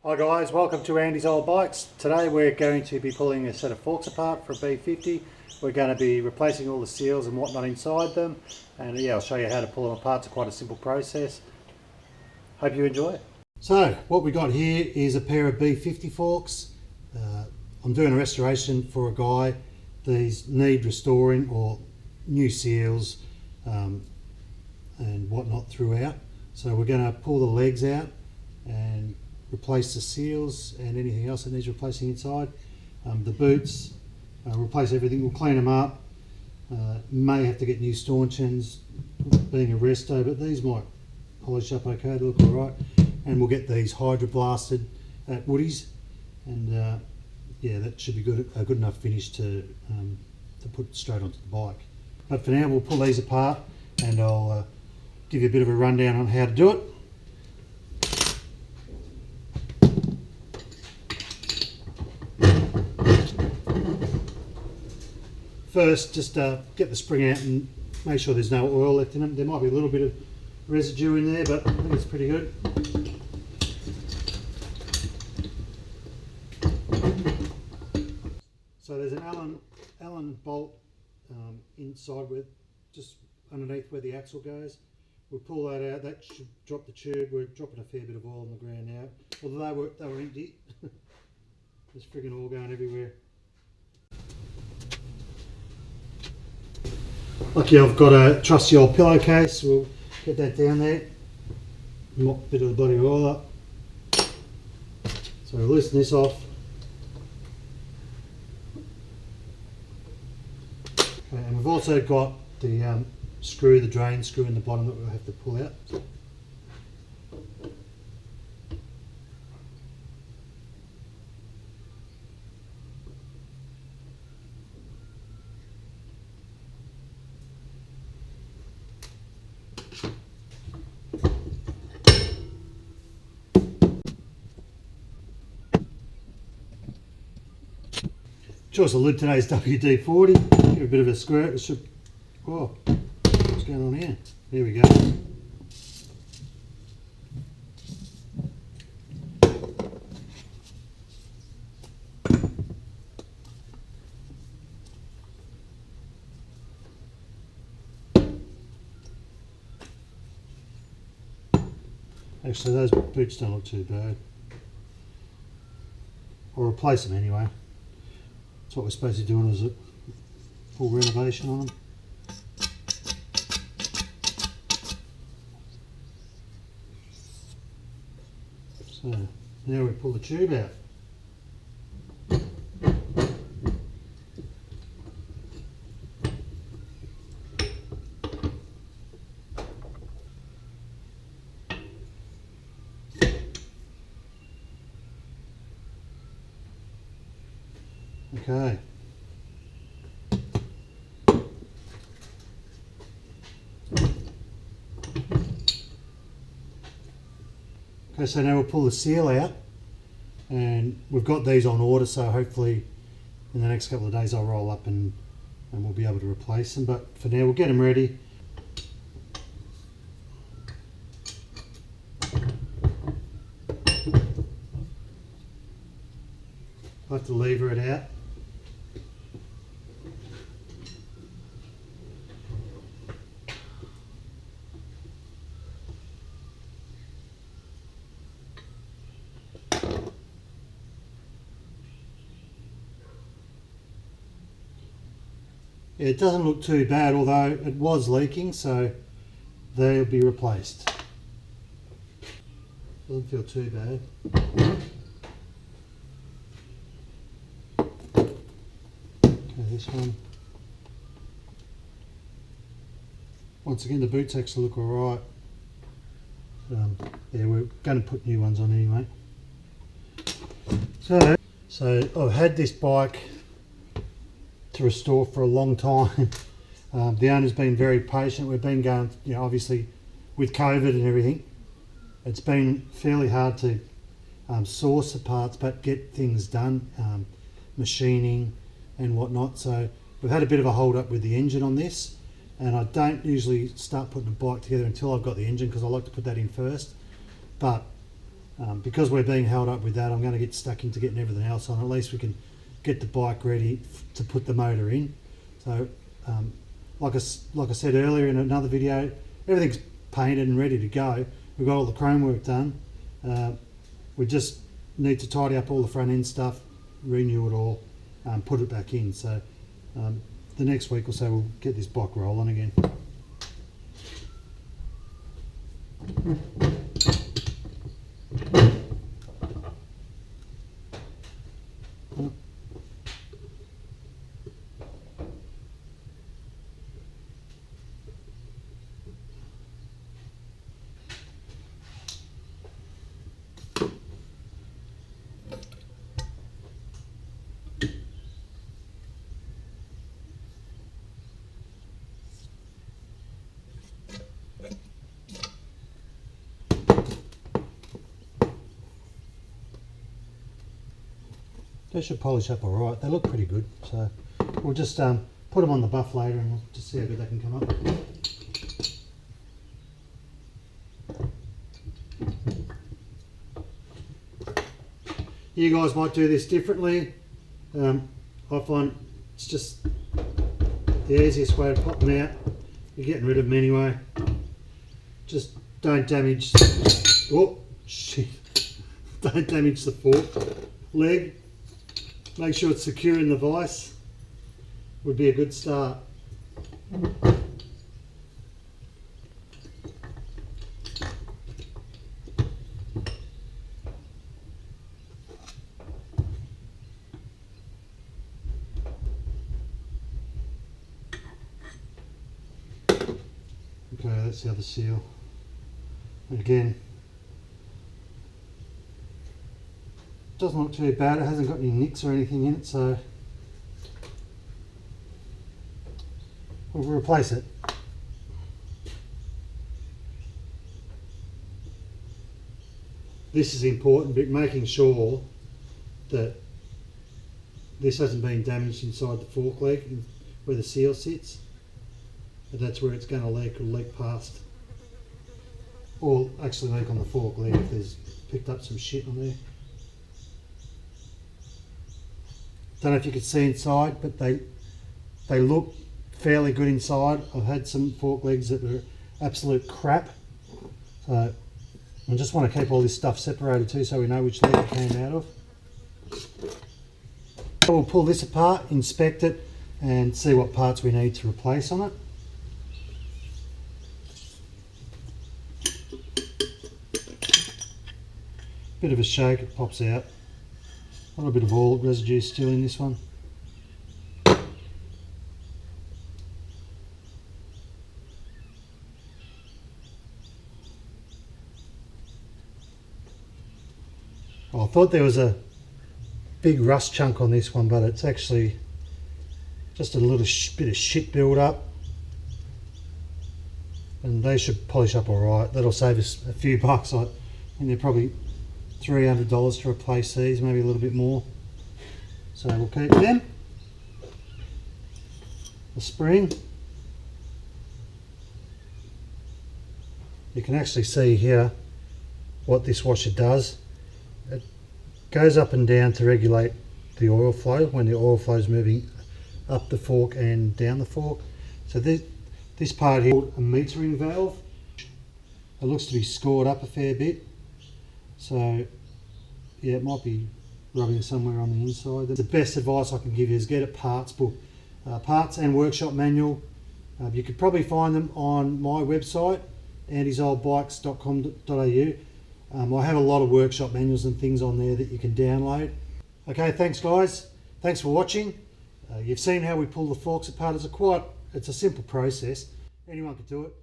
Hi guys, welcome to Andy's Old Bikes. Today we're going to be pulling a set of forks apart for a B50. We're going to be replacing all the seals and whatnot inside them, and yeah, I'll show you how to pull them apart. It's quite a simple process. Hope you enjoy it. So what we got here is a pair of B50 forks. I'm doing a restoration for a guy. These need restoring or new seals and whatnot throughout. So we're going to pull the legs out and replace the seals and anything else that needs replacing inside. The boots, replace everything. We'll clean them up. May have to get new staunchions, being a resto, but these might polish up okay, they look alright. And we'll get these hydroblasted at Woody's, and yeah, that should be a good enough finish to put straight onto the bike. But for now, we'll pull these apart and I'll give you a bit of a rundown on how to do it. First, just get the spring out and make sure there's no oil left in them. There might be a little bit of residue in there, but I think it's pretty good. So there's an Allen bolt inside with just underneath where the axle goes. We'll pull that out. That should drop the tube. We're dropping a fair bit of oil on the ground now. Although they were empty. There's friggin' oil going everywhere. Lucky I've got a trusty old pillowcase. We'll get that down there. Mop a bit of the bloody oil up. So we'll loosen this off. Okay, and we've also got the the drain screw in the bottom that we'll have to pull out. Choice of lid today is WD-40. Give it a bit of a squirt. It should. Oh, what's going on here? There we go. Actually, those boots don't look too bad. I'll replace them anyway. That's what we're supposed to be doing, is a full renovation on them. So now we pull the tube out. Okay. Okay, so now we'll pull the seal out, and we've got these on order, so hopefully in the next couple of days I'll roll up and we'll be able to replace them. But for now, we'll get them ready. I'll have to lever it out. It doesn't look too bad, although it was leaking, so they'll be replaced. Doesn't feel too bad. Okay, this one. Once again, the boots actually look alright. Yeah, we're going to put new ones on anyway. So I've had this bike to restore for a long time. The owner's been very patient. We've been going, you know, obviously with COVID and everything, it's been fairly hard to source the parts but get things done, machining and whatnot. So we've had a bit of a hold up with the engine on this, and I don't usually start putting a bike together until I've got the engine, because I like to put that in first. But Because we're being held up with that, I'm going to get stuck into getting everything else on. At least we can get the bike ready to put the motor in. So like I said earlier in another video, everything's painted and ready to go. We've got all the chrome work done. We just need to tidy up all the front end stuff, renew it all, put it back in. So the next week or so we'll get this bike rolling again. They should polish up alright. They look pretty good. So we'll just put them on the buff later and we'll just see how good they can come up. You guys might do this differently. I find it's just the easiest way to pop them out. You're getting rid of them anyway. Just don't damage. Oh shit! Don't damage the fork leg. Make sure it's secure in the vise. Would be a good start. Okay, that's the other seal. And again, doesn't look too bad. It hasn't got any nicks or anything in it, so we'll replace it. This is important, but making sure that this hasn't been damaged inside the fork leg where the seal sits. And that's where it's going to leak or leak past, or actually leak on the fork leg if there's picked up some shit on there. Don't know if you can see inside, but they look fairly good inside. I've had some fork legs that were absolute crap. So I just want to keep all this stuff separated too, so we know which leg it came out of. We'll pull this apart, inspect it, and see what parts we need to replace on it. Bit of a shake, it pops out. A little bit of oil residue still in this one. Oh, I thought there was a big rust chunk on this one, but it's actually just a little bit of shit build up. And they should polish up alright. That'll save us a few bucks. I think they're probably $300 to replace these, maybe a little bit more. So we'll keep them. The spring. You can actually see here what this washer does. It goes up and down to regulate the oil flow when the oil flow is moving up the fork and down the fork. So this part here is a metering valve. It looks to be scored up a fair bit. So yeah, it might be rubbing somewhere on the inside. The best advice I can give you is get a parts book, parts and workshop manual. You could probably find them on my website, andysoldbikes.com.au. I have a lot of workshop manuals and things on there that you can download. Okay, thanks guys. Thanks for watching. You've seen how we pull the forks apart. It's a simple process. Anyone could do it.